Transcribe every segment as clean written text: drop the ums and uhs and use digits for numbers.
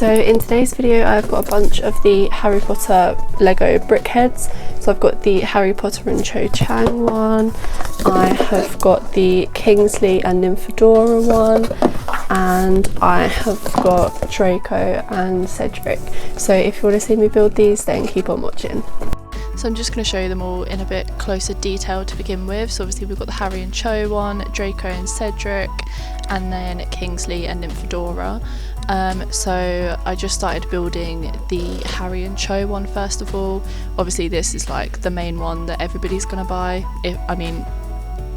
So in today's video I've got a bunch of the Harry Potter Lego BRICKHEADZ. So I've got the Harry Potter and Cho Chang one, I have got the Kingsley and Nymphadora one, and I have got Draco and Cedric. So if you want to see me build these, then keep on watching. So I'm just going to show you them all in a bit closer detail to begin with. So obviously we've got the Harry and Cho one, Draco and Cedric, and then Kingsley and Nymphadora. So I just started building the Harry and Cho one first of all. Obviously this is like the main one that everybody's going to buy.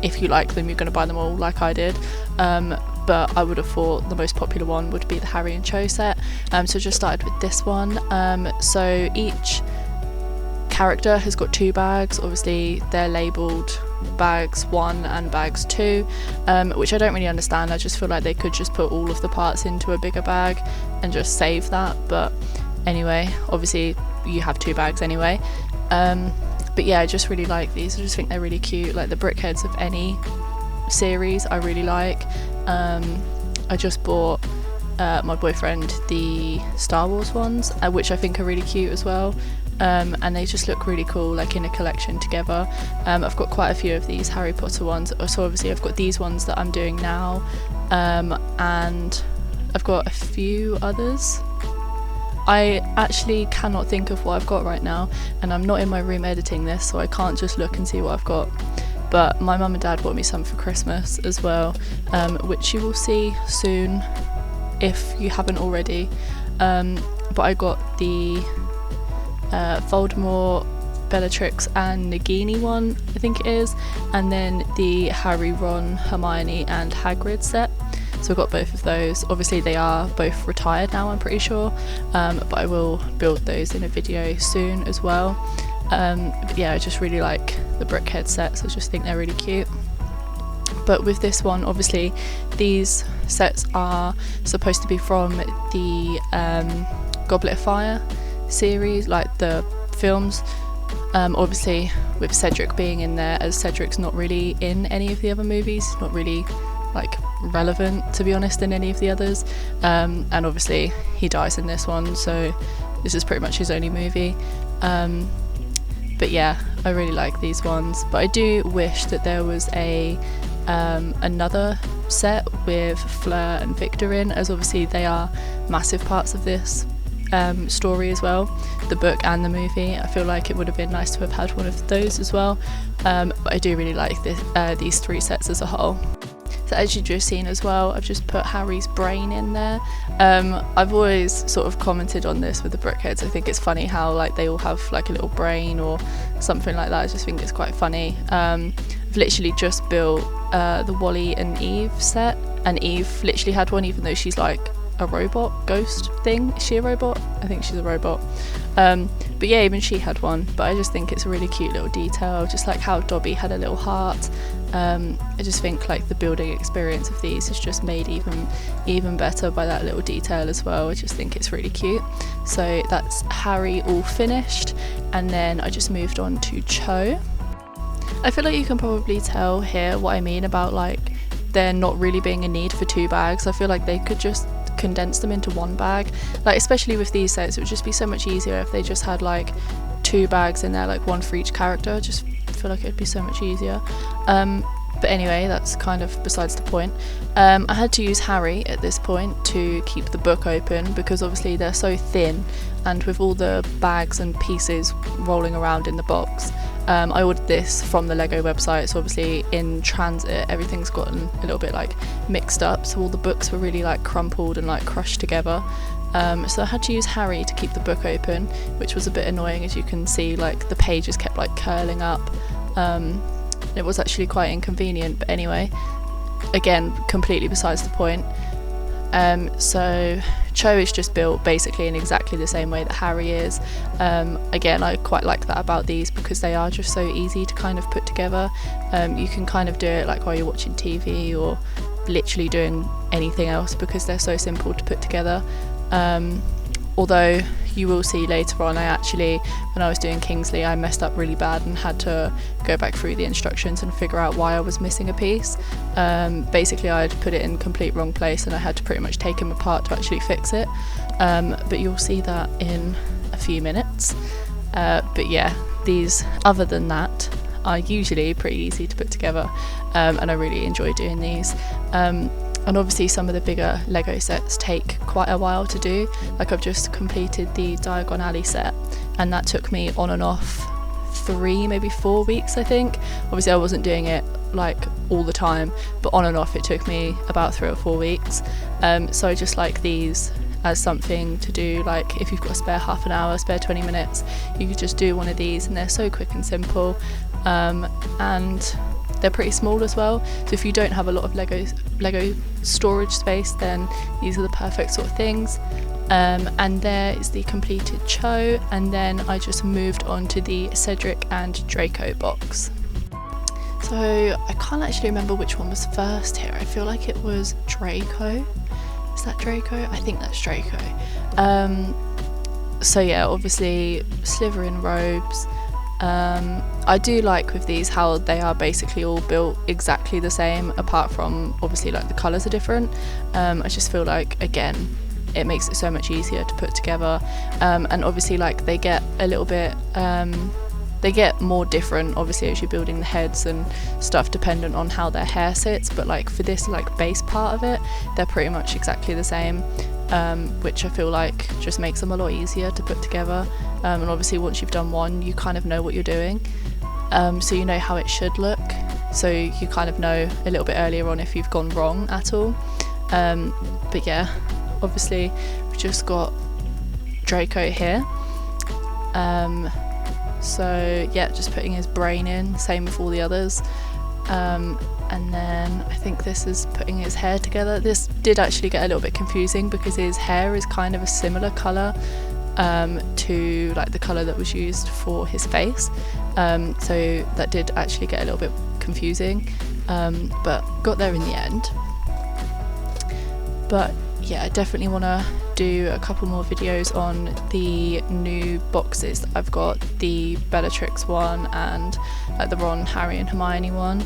If you like them, you're going to buy them all like I did. But I would have thought the most popular one would be the Harry and Cho set. So just started with this one. So each character has got 2 bags. Obviously they're labelled bags 1 and bags 2, which I don't really understand. I just feel like they could just put all of the parts into a bigger bag and just save that, but anyway, obviously you have 2 bags anyway. But yeah, I just really like these. I just think they're really cute, like the BRICKHEADZ of any series I really like. I just bought my boyfriend the Star Wars ones, which I think are really cute as well. And they just look really cool, like in a collection together. I've got quite a few of these Harry Potter ones, so obviously I've got these ones that I'm doing now, and I've got a few others. I actually cannot think of what I've got right now, and I'm not in my room editing this, so I can't just look and see what I've got. But my mum and dad bought me some for Christmas as well, which you will see soon if you haven't already. But I got the Voldemort, Bellatrix and Nagini one, I think it is, and then the Harry, Ron, Hermione and Hagrid set. So I've got both of those. Obviously they are both retired now, I'm pretty sure, but I will build those in a video soon as well. But yeah, I just really like the BRICKHEADZ sets. I just think they're really cute. But with this one, obviously these sets are supposed to be from the Goblet of Fire series, like the films. Obviously with Cedric being in there, as Cedric's not really in any of the other movies, not really like relevant to be honest in any of the others, and obviously he dies in this one, so this is pretty much his only movie. But yeah, I really like these ones, but I do wish that there was a another set with Fleur and Victor in, as obviously they are massive parts of this story as well, the book and the movie. I feel like it would have been nice to have had one of those as well, but I do really like these 3 sets as a whole. So as you've just seen as well, I've just put Harry's brain in there. I've always sort of commented on this with the BRICKHEADZ. I think it's funny how like they all have like a little brain or something like that. I just think it's quite funny. I've literally just built the Wally and Eve set, and Eve literally had one, even though she's like a robot ghost thing. Is she a robot? I think she's a robot. But yeah, even she had one. But I just think it's a really cute little detail, just like how Dobby had a little heart. I just think like the building experience of these is just made even better by that little detail as well. I just think it's really cute. So that's Harry all finished, and then I just moved on to Cho. I feel like you can probably tell here what I mean about like there not really being a need for 2 bags. I feel like they could just condense them into 1 bag, like especially with these sets it would just be so much easier if they just had like 2 bags in there, like 1 for each character. I just feel like it would be so much easier. But anyway, that's kind of besides the point. I had to use Harry at this point to keep the book open, because obviously they're so thin, and with all the bags and pieces rolling around in the box, I ordered this from the Lego website, so obviously in transit everything's gotten a little bit like mixed up, so all the books were really like crumpled and like crushed together. So I had to use Harry to keep the book open, which was a bit annoying. As you can see, like the pages kept like curling up. It was actually quite inconvenient, but anyway, again, completely besides the point. So Cho is just built basically in exactly the same way that Harry is. Again, I quite like that about these, because they are just so easy to kind of put together. You can kind of do it like while you're watching TV or literally doing anything else, because they're so simple to put together. Although you will see later on, I actually, when I was doing Kingsley, I messed up really bad and had to go back through the instructions and figure out why I was missing a piece. Basically I'd put it in complete wrong place and I had to pretty much take him apart to actually fix it, but you'll see that in a few minutes. But yeah, these, other than that, are usually pretty easy to put together, and I really enjoy doing these. And obviously some of the bigger Lego sets take quite a while to do. Like I've just completed the Diagon Alley set, and that took me on and off 3, maybe 4 weeks, I think. Obviously I wasn't doing it like all the time, but on and off it took me about 3 or 4 weeks. So I just like these as something to do, like if you've got a spare half an hour, spare 20 minutes, you could just do one of these, and they're so quick and simple, and they're pretty small as well. So if you don't have a lot of Lego storage space, then these are the perfect sort of things. And there is the completed Cho, and then I just moved on to the Cedric and Draco box. So I can't actually remember which one was first here. I feel like it was Draco. Is that Draco? I think that's Draco. So yeah, obviously Slytherin robes. I do like with these how they are basically all built exactly the same, apart from obviously like the colours are different. I just feel like, again, it makes it so much easier to put together, and obviously like they get a little bit they get more different obviously as you're building the heads and stuff, dependent on how their hair sits, but like for this like base part of it, they're pretty much exactly the same, which I feel like just makes them a lot easier to put together. And obviously once you've done one, you kind of know what you're doing, so you know how it should look, so you kind of know a little bit earlier on if you've gone wrong at all. But yeah, obviously we've just got Draco here, so yeah, just putting his brain in, same with all the others, and then I think this is putting his hair together. This did actually get a little bit confusing because his hair is kind of a similar colour to like the colour that was used for his face, so that did actually get a little bit confusing, but got there in the end. But yeah, I definitely want to do a couple more videos on the new boxes that I've got, the Bellatrix one and like the Ron, Harry and Hermione one.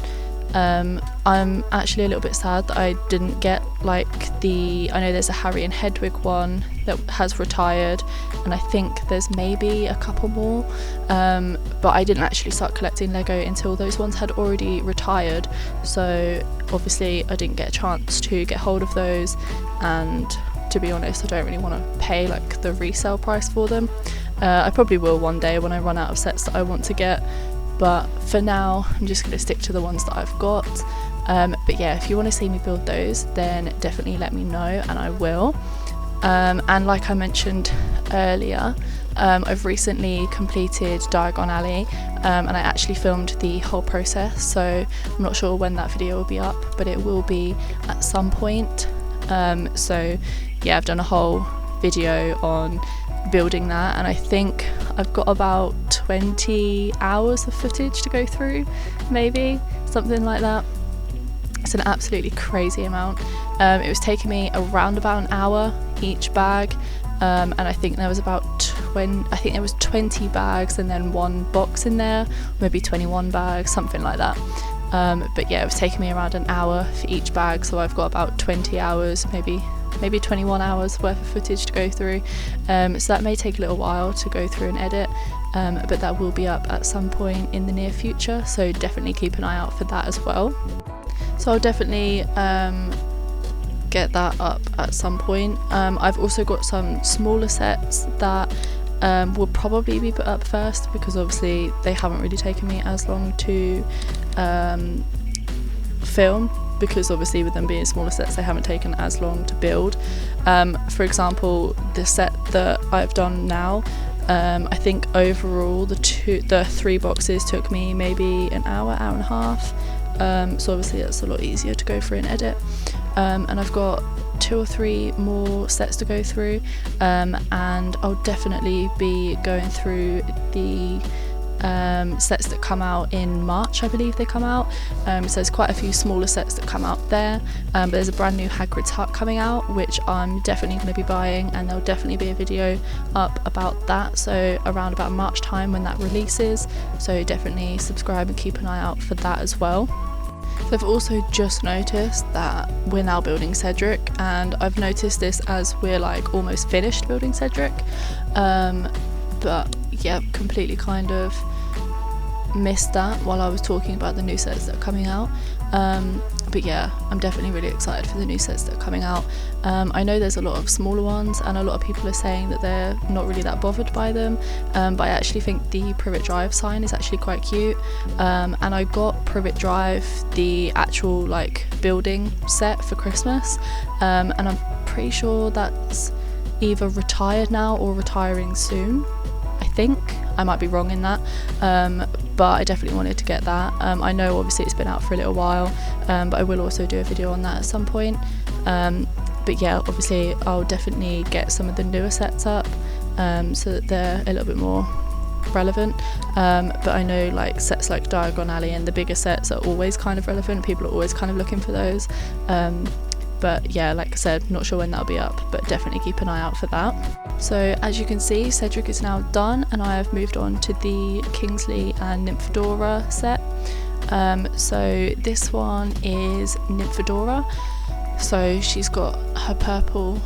I'm actually a little bit sad that I didn't get like I know there's a Harry and Hedwig one that has retired, and I think there's maybe a couple more, but I didn't actually start collecting Lego until those ones had already retired, so obviously I didn't get a chance to get hold of those, and to be honest I don't really want to pay like the resale price for them. I probably will one day when I run out of sets that I want to get, but for now I'm just going to stick to the ones that I've got. But yeah, if you want to see me build those, then definitely let me know and I will. And like I mentioned earlier, I've recently completed Diagon Alley, and I actually filmed the whole process, so I'm not sure when that video will be up, but it will be at some point. So yeah, I've done a whole video on building that, and I think I've got about 20 hours of footage to go through, maybe something like that. It's an absolutely crazy amount. It was taking me around about an hour each bag, and I think there was about 20 bags and then one box in there, maybe 21 bags, something like that. But yeah, it was taking me around an hour for each bag, so I've got about 20 hours, maybe 21 hours worth of footage to go through, so that may take a little while to go through and edit, but that will be up at some point in the near future, so definitely keep an eye out for that as well. So I'll definitely get that up at some point. I've also got some smaller sets that will probably be put up first, because obviously they haven't really taken me as long to film, because obviously with them being smaller sets they haven't taken as long to build. For example, the set that I've done now, I think overall the 3 boxes took me maybe an hour and a half, so obviously that's a lot easier to go through and edit, and I've got 2 or 3 more sets to go through, and I'll definitely be going through the sets that that come out in March, I believe they come out. So there's quite a few smaller sets that come out there, but there's a brand new Hagrid's Hut coming out, which I'm definitely going to be buying, and there'll definitely be a video up about that, so around about March time when that releases, so definitely subscribe and keep an eye out for that as well. So I've also just noticed that we're now building Cedric, and I've noticed this as we're like almost finished building Cedric, but yeah, completely kind of missed that while I was talking about the new sets that are coming out. But yeah, I'm definitely really excited for the new sets that are coming out. I know there's a lot of smaller ones, and a lot of people are saying that they're not really that bothered by them, but I actually think the Privet Drive sign is actually quite cute, and I got Privet Drive, the actual like building set, for Christmas, and I'm pretty sure that's either retired now or retiring soon. I think I might be wrong in that, but I definitely wanted to get that. I know obviously it's been out for a little while, but I will also do a video on that at some point. But yeah, obviously I'll definitely get some of the newer sets up, so that they're a little bit more relevant, but I know like sets like Diagon Alley and the bigger sets are always kind of relevant. People are always kind of looking for those, but yeah, like I said, not sure when that'll be up, but definitely keep an eye out for that. So as you can see, Cedric is now done, and I have moved on to the Kingsley and Nymphadora set. So this one is Nymphadora, so she's got her purple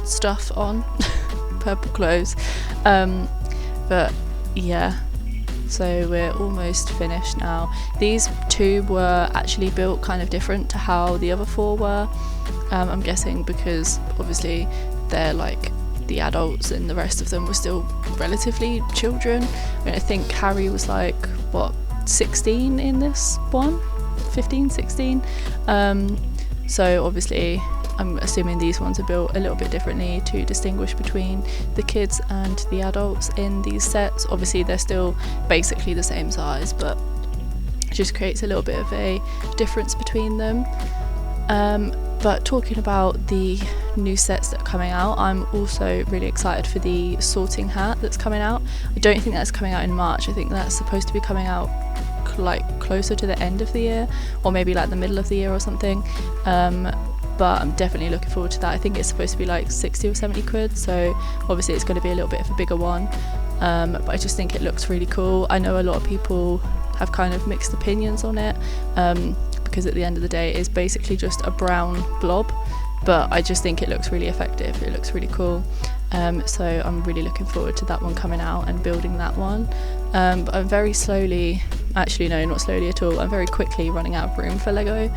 stuff on, purple clothes, but yeah, so we're almost finished now. These two were actually built kind of different to how the other four were, I'm guessing because obviously they're like the adults and the rest of them were still relatively children. I think Harry was like, what, 16 in this one? 15, 16? So obviously I'm assuming these ones are built a little bit differently to distinguish between the kids and the adults in these sets. Obviously they're still basically the same size, but it just creates a little bit of a difference between them. But talking about the new sets that are coming out, I'm also really excited for the sorting hat that's coming out. I don't think that's coming out in March. I think that's supposed to be coming out like closer to the end of the year, or maybe like the middle of the year or something. But I'm definitely looking forward to that. I think it's supposed to be like 60 or 70 quid, so obviously it's going to be a little bit of a bigger one, but I just think it looks really cool. I know a lot of people have kind of mixed opinions on it, because at the end of the day it is basically just a brown blob, but I just think it looks really effective. It looks really cool, so I'm really looking forward to that one coming out and building that one. But I'm very slowly, actually no, not slowly at all, I'm very quickly running out of room for Lego,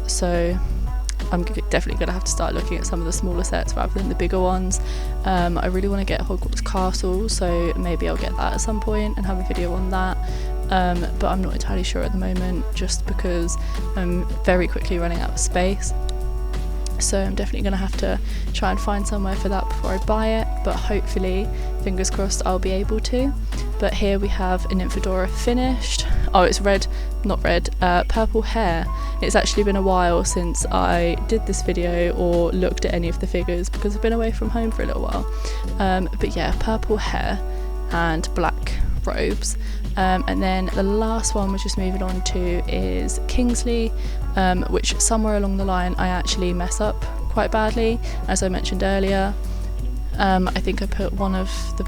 so I'm definitely going to have to start looking at some of the smaller sets rather than the bigger ones. I really want to get Hogwarts Castle, so maybe I'll get that at some point and have a video on that, but I'm not entirely sure at the moment, just because I'm very quickly running out of space. So I'm definitely going to have to try and find somewhere for that before I buy it, but hopefully, fingers crossed, I'll be able to. But here we have a Nymphadora finished. Oh, it's red, not red, purple hair. It's actually been a while since I did this video or looked at any of the figures because I've been away from home for a little while. But yeah, purple hair and black robes. And then the last one we're just moving on to is Kingsley, which somewhere along the line I actually mess up quite badly, as I mentioned earlier. I think I put one of the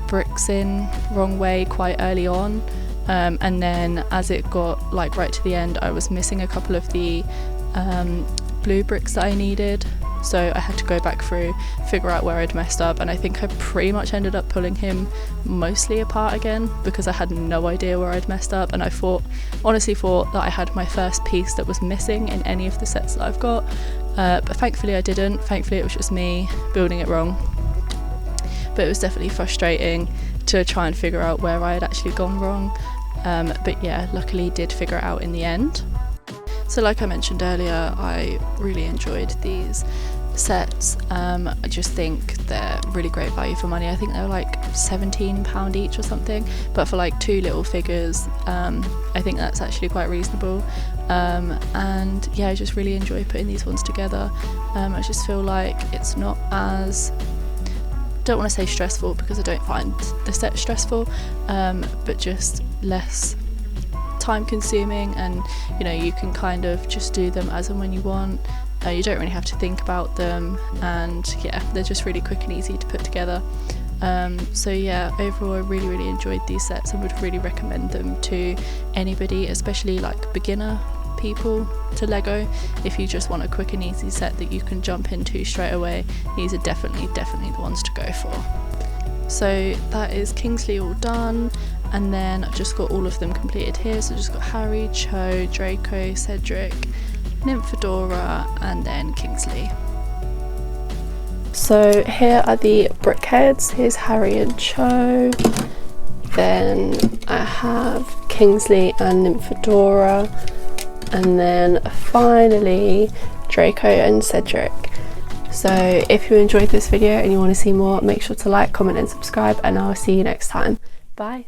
bricks in wrong way quite early on, and then as it got like right to the end I was missing a couple of the blue bricks that I needed, so I had to go back through, figure out where I'd messed up, and I think I pretty much ended up pulling him mostly apart again because I had no idea where I'd messed up, and I honestly thought that I had my first piece that was missing in any of the sets that I've got, but thankfully I didn't. Thankfully it was just me building it wrong, but it was definitely frustrating to try and figure out where I had actually gone wrong, but yeah, luckily did figure it out in the end. So like I mentioned earlier, I really enjoyed these sets. I just think they're really great value for money. I think they're like £17 each or something, but for like two little figures, I think that's actually quite reasonable. And yeah, I just really enjoy putting these ones together. I just feel like it's not as, don't want to say stressful because I don't find the set stressful, but just less time consuming, and you know, you can kind of just do them as and when you want. You don't really have to think about them, and yeah, they're just really quick and easy to put together. So yeah, overall I really enjoyed these sets and would really recommend them to anybody, especially like beginner people to Lego. If you just want a quick and easy set that you can jump into straight away, these are definitely the ones to go for. So that is Kingsley all done, and then I've just got all of them completed here. So I've just got Harry, Cho, Draco, Cedric, Nymphadora, and then Kingsley. So here are the BRICKHEADZ. Here's Harry and Cho. Then I have Kingsley and Nymphadora, and then finally Draco and Cedric. So if you enjoyed this video and you want to see more, make sure to like, comment and subscribe, and I'll see you next time. Bye.